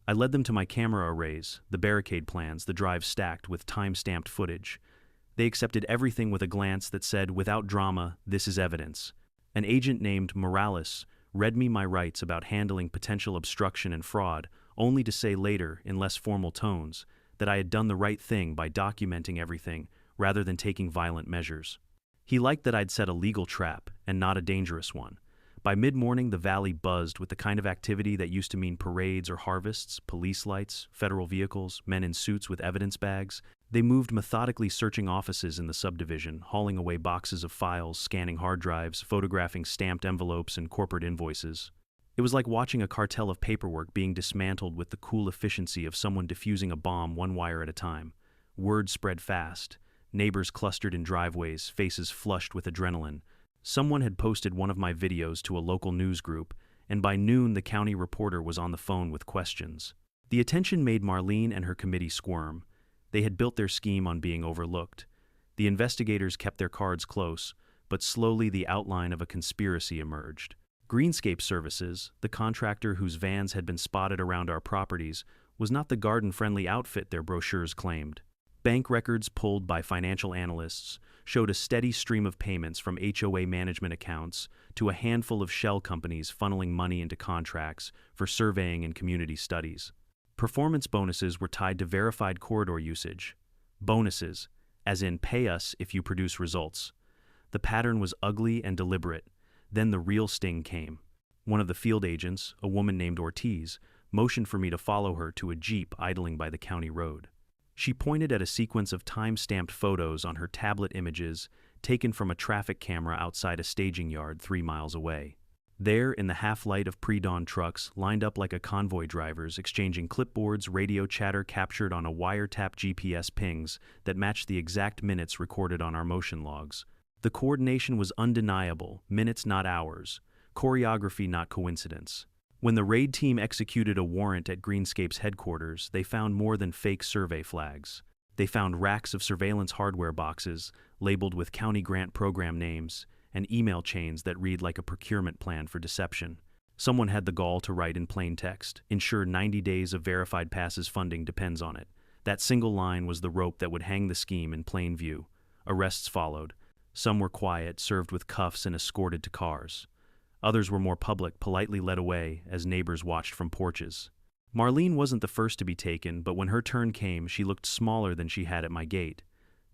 I led them to my camera arrays, the barricade plans, the drive stacked with time-stamped footage. They accepted everything with a glance that said, without drama, "This is evidence." An agent named Morales read me my rights about handling potential obstruction and fraud, only to say later, in less formal tones, that I had done the right thing by documenting everything rather than taking violent measures. He liked that I'd set a legal trap and not a dangerous one. By mid-morning, the valley buzzed with the kind of activity that used to mean parades or harvests, police lights, federal vehicles, men in suits with evidence bags. They moved methodically, searching offices in the subdivision, hauling away boxes of files, scanning hard drives, photographing stamped envelopes and corporate invoices. It was like watching a cartel of paperwork being dismantled with the cool efficiency of someone defusing a bomb one wire at a time. Word spread fast. Neighbors clustered in driveways, faces flushed with adrenaline. Someone had posted one of my videos to a local news group, and by noon the county reporter was on the phone with questions. The attention made Marlene and her committee squirm. They had built their scheme on being overlooked. The investigators kept their cards close, but slowly the outline of a conspiracy emerged. Greenscape Services, the contractor whose vans had been spotted around our properties, was not the garden-friendly outfit their brochures claimed. Bank records pulled by financial analysts showed a steady stream of payments from HOA management accounts to a handful of shell companies funneling money into contracts for surveying and community studies. Performance bonuses were tied to verified corridor usage. Bonuses, as in pay us if you produce results. The pattern was ugly and deliberate. Then the real sting came. One of the field agents, a woman named Ortiz, motioned for me to follow her to a Jeep idling by the county road. She pointed at a sequence of time-stamped photos on her tablet images taken from a traffic camera outside a staging yard 3 miles away. There, in the half-light of pre-dawn trucks, lined up like a convoy drivers, exchanging clipboards, radio chatter captured on a wiretap GPS pings that matched the exact minutes recorded on our motion logs. The coordination was undeniable, minutes not hours, choreography not coincidence. When the raid team executed a warrant at Greenscape's headquarters, they found more than fake survey flags. They found racks of surveillance hardware boxes, labeled with county grant program names, and email chains that read like a procurement plan for deception. Someone had the gall to write in plain text, "Ensure 90 days of verified passes funding depends on it." That single line was the rope that would hang the scheme in plain view. Arrests followed. Some were quiet, served with cuffs and escorted to cars. Others were more public, politely led away as neighbors watched from porches. Marlene wasn't the first to be taken, but when her turn came, she looked smaller than she had at my gate.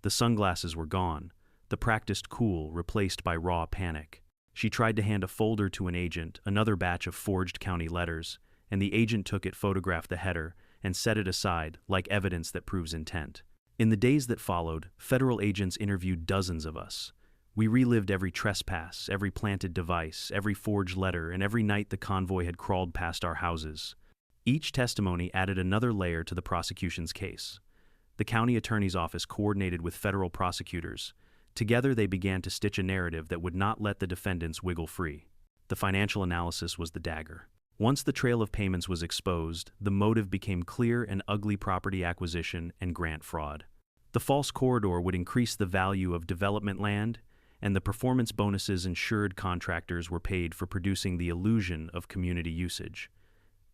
The sunglasses were gone, the practiced cool replaced by raw panic. She tried to hand a folder to an agent, another batch of forged county letters, and the agent took it, photographed the header, and set it aside, like evidence that proves intent. In the days that followed, federal agents interviewed dozens of us. We relived every trespass, every planted device, every forged letter, and every night the convoy had crawled past our houses. Each testimony added another layer to the prosecution's case. The county attorney's office coordinated with federal prosecutors. Together they began to stitch a narrative that would not let the defendants wiggle free. The financial analysis was the dagger. Once the trail of payments was exposed, the motive became clear: and ugly property acquisition and grant fraud. The false corridor would increase the value of development land, and the performance bonuses ensured contractors were paid for producing the illusion of community usage.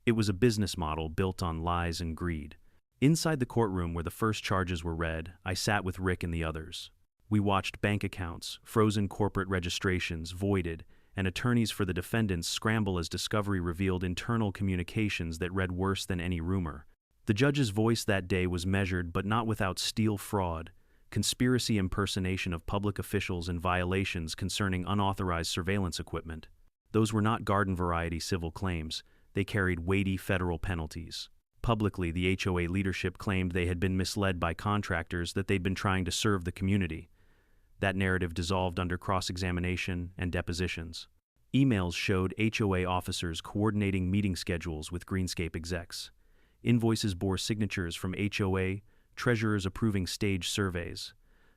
It was a business model built on lies and greed. Inside the courtroom where the first charges were read, I sat with Rick and the others. We watched bank accounts, frozen corporate registrations voided, and attorneys for the defendants scramble as discovery revealed internal communications that read worse than any rumor. The judge's voice that day was measured, but not without steel fraud, conspiracy, impersonation of public officials, and violations concerning unauthorized surveillance equipment. Those were not garden-variety civil claims. They carried weighty federal penalties. Publicly, the HOA leadership claimed they had been misled by contractors, that they'd been trying to serve the community. That narrative dissolved under cross-examination and depositions. Emails showed HOA officers coordinating meeting schedules with Greenscape execs. Invoices bore signatures from HOA, treasurers approving stage surveys.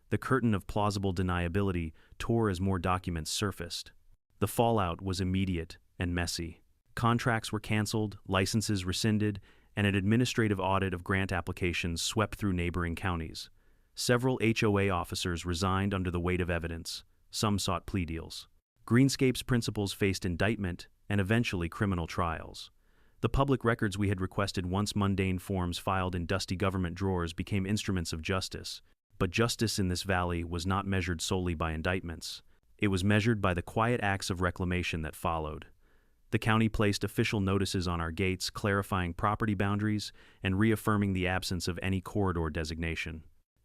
The curtain of plausible deniability tore as more documents surfaced. The fallout was immediate and messy. Contracts were canceled, licenses rescinded, and an administrative audit of grant applications swept through neighboring counties. Several HOA officers resigned under the weight of evidence. Some sought plea deals. Greenscape's principals faced indictment and eventually criminal trials. The public records we had requested, once mundane forms filed in dusty government drawers, became instruments of justice. But justice in this valley was not measured solely by indictments. It was measured by the quiet acts of reclamation that followed. The county placed official notices on our gates, clarifying property boundaries and reaffirming the absence of any corridor designation.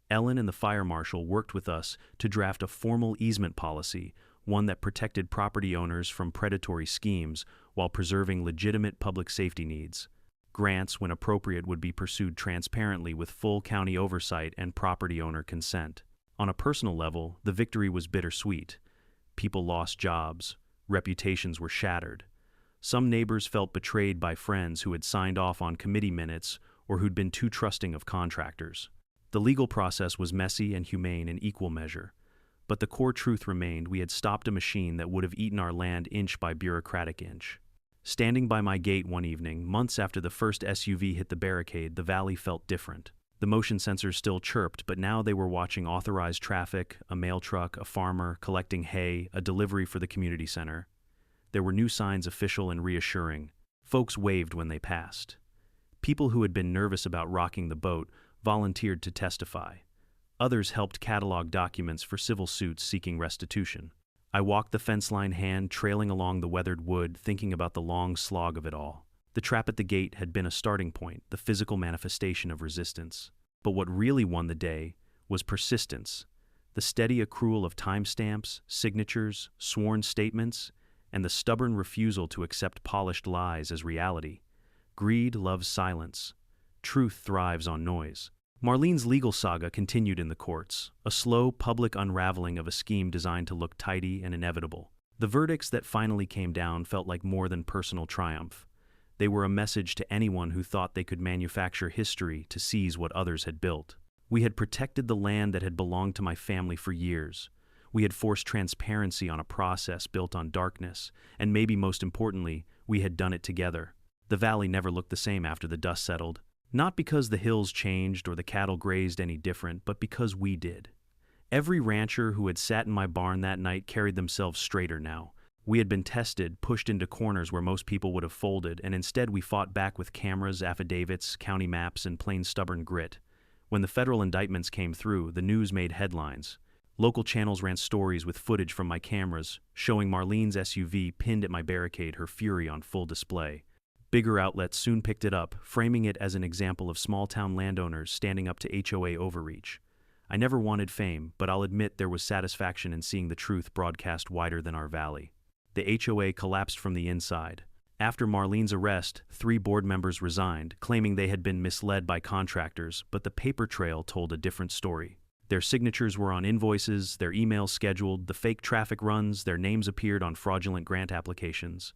Ellen and the fire marshal worked with us to draft a formal easement policy, one that protected property owners from predatory schemes while preserving legitimate public safety needs. Grants, when appropriate, would be pursued transparently with full county oversight and property owner consent. On a personal level, the victory was bittersweet. People lost jobs. Reputations were shattered. Some neighbors felt betrayed by friends who had signed off on committee minutes or who'd been too trusting of contractors. The legal process was messy and humane in equal measure. But the core truth remained: we had stopped a machine that would have eaten our land inch by bureaucratic inch. Standing by my gate one evening, months after the first SUV hit the barricade, the valley felt different. The motion sensors still chirped, but now they were watching authorized traffic, a mail truck, a farmer collecting hay, a delivery for the community center. There were new signs, official and reassuring. Folks waved when they passed. People who had been nervous about rocking the boat volunteered to testify. Others helped catalog documents for civil suits seeking restitution. I walked the fence line, hand trailing along the weathered wood, thinking about the long slog of it all. The trap at the gate had been a starting point, the physical manifestation of resistance. But what really won the day was persistence, the steady accrual of timestamps, signatures, sworn statements, and the stubborn refusal to accept polished lies as reality. Greed loves silence. Truth thrives on noise. Marlene's legal saga continued in the courts, a slow, public unraveling of a scheme designed to look tidy and inevitable. The verdicts that finally came down felt like more than personal triumph. They were a message to anyone who thought they could manufacture history to seize what others had built. We had protected the land that had belonged to my family for years. We had forced transparency on a process built on darkness, and maybe most importantly, we had done it together. The valley never looked the same after the dust settled. Not because the hills changed or the cattle grazed any different, but because we did. Every rancher who had sat in my barn that night carried themselves straighter now. We had been tested, pushed into corners where most people would have folded, and instead we fought back with cameras, affidavits, county maps, and plain stubborn grit. When the federal indictments came through, the news made headlines. Local channels ran stories with footage from my cameras, showing Marlene's SUV pinned at my barricade, her fury on full display. Bigger outlets soon picked it up, framing it as an example of small-town landowners standing up to HOA overreach. I never wanted fame, but I'll admit there was satisfaction in seeing the truth broadcast wider than our valley. The HOA collapsed from the inside. After Marlene's arrest, 3 board members resigned, claiming they had been misled by contractors, but the paper trail told a different story. Their signatures were on invoices, their emails scheduled, the fake traffic runs, their names appeared on fraudulent grant applications.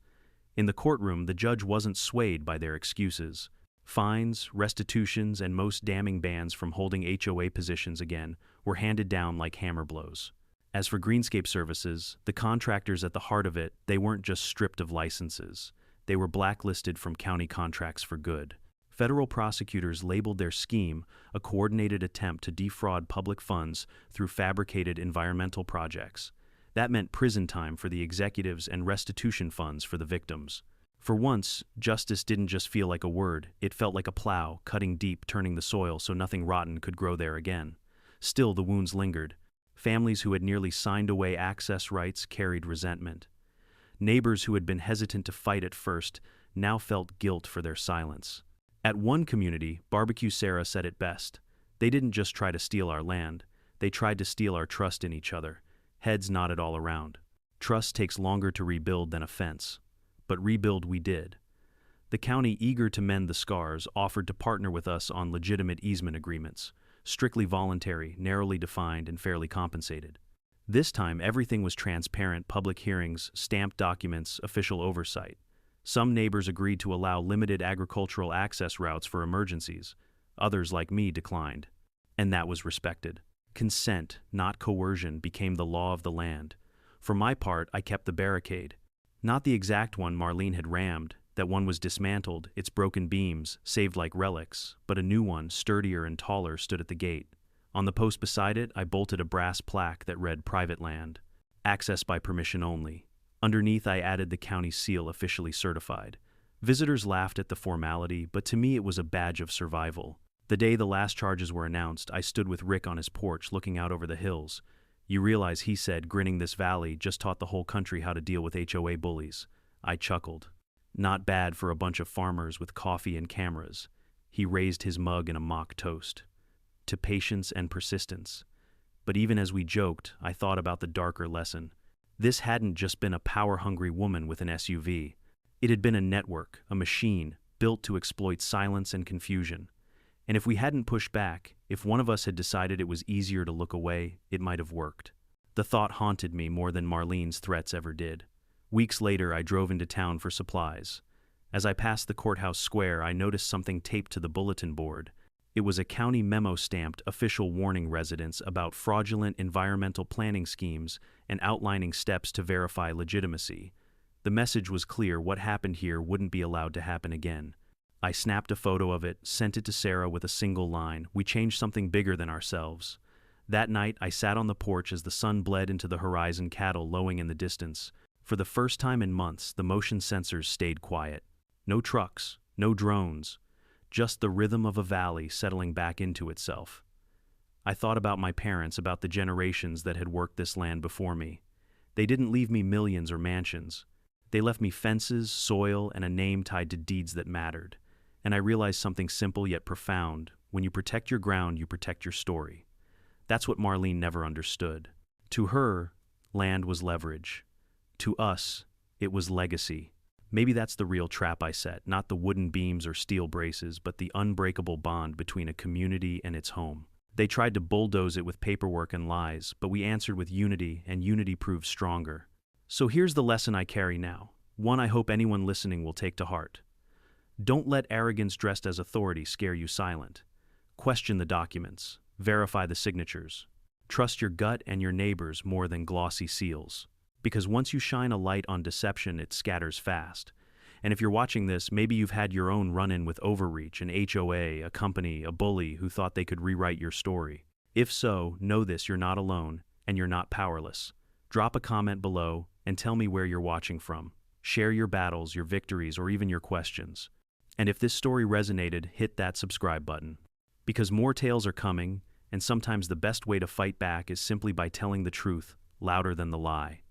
In the courtroom, the judge wasn't swayed by their excuses. Fines, restitutions, and most damning bans from holding HOA positions again were handed down like hammer blows. As for greenscape services, the contractors at the heart of it, they weren't just stripped of licenses. They were blacklisted from county contracts for good. Federal prosecutors labeled their scheme a coordinated attempt to defraud public funds through fabricated environmental projects. That meant prison time for the executives and restitution funds for the victims. For once, justice didn't just feel like a word, it felt like a plow, cutting deep, turning the soil so nothing rotten could grow there again. Still, the wounds lingered. Families who had nearly signed away access rights carried resentment. Neighbors who had been hesitant to fight at first now felt guilt for their silence. At one community, Barbecue Sarah said it best. They didn't just try to steal our land, they tried to steal our trust in each other. Heads nodded all around. Trust takes longer to rebuild than a fence. But rebuild we did. The county, eager to mend the scars, offered to partner with us on legitimate easement agreements, strictly voluntary, narrowly defined, and fairly compensated. This time, everything was transparent: public hearings, stamped documents, official oversight. Some neighbors agreed to allow limited agricultural access routes for emergencies. Others, like me, declined. And that was respected. Consent, not coercion, became the law of the land. For my part, I kept the barricade. Not the exact one Marlene had rammed. That one was dismantled, its broken beams saved like relics, but a new one, sturdier and taller, stood at the gate. On the post beside it, I bolted a brass plaque that read "Private Land. Access by permission only." Underneath, I added the county seal, officially certified. Visitors laughed at the formality, but to me it was a badge of survival. The day the last charges were announced, I stood with Rick on his porch looking out over the hills. "You realize," he said, grinning, "this valley just taught the whole country how to deal with HOA bullies." I chuckled. Not bad for a bunch of farmers with coffee and cameras. He raised his mug in a mock toast. To patience and persistence. But even as we joked, I thought about the darker lesson. This hadn't just been a power-hungry woman with an SUV. It had been a network, a machine, built to exploit silence and confusion. And if we hadn't pushed back, if one of us had decided it was easier to look away, it might have worked. The thought haunted me more than Marlene's threats ever did. Weeks later, I drove into town for supplies. As I passed the courthouse square, I noticed something taped to the bulletin board. It was a county memo stamped "Official Warning Residents" about fraudulent environmental planning schemes and outlining steps to verify legitimacy. The message was clear: what happened here wouldn't be allowed to happen again. I snapped a photo of it, sent it to Sarah with a single line: "We changed something bigger than ourselves." That night, I sat on the porch as the sun bled into the horizon, cattle lowing in the distance. For the first time in months, the motion sensors stayed quiet. No trucks, no drones, just the rhythm of a valley settling back into itself. I thought about my parents, about the generations that had worked this land before me. They didn't leave me millions or mansions. They left me fences, soil, and a name tied to deeds that mattered. And I realized something simple yet profound: when you protect your ground, you protect your story. That's what Marlene never understood. To her, land was leverage. To us, it was legacy. Maybe that's the real trap I set, not the wooden beams or steel braces, but the unbreakable bond between a community and its home. They tried to bulldoze it with paperwork and lies, but we answered with unity, and unity proved stronger. So here's the lesson I carry now, one I hope anyone listening will take to heart. Don't let arrogance dressed as authority scare you silent. Question the documents. Verify the signatures. Trust your gut and your neighbors more than glossy seals. Because once you shine a light on deception, it scatters fast. And if you're watching this, maybe you've had your own run-in with overreach, an HOA, a company, a bully who thought they could rewrite your story. If so, know this: you're not alone, and you're not powerless. Drop a comment below and tell me where you're watching from. Share your battles, your victories, or even your questions. And if this story resonated, hit that subscribe button. Because more tales are coming, and sometimes the best way to fight back is simply by telling the truth louder than the lie.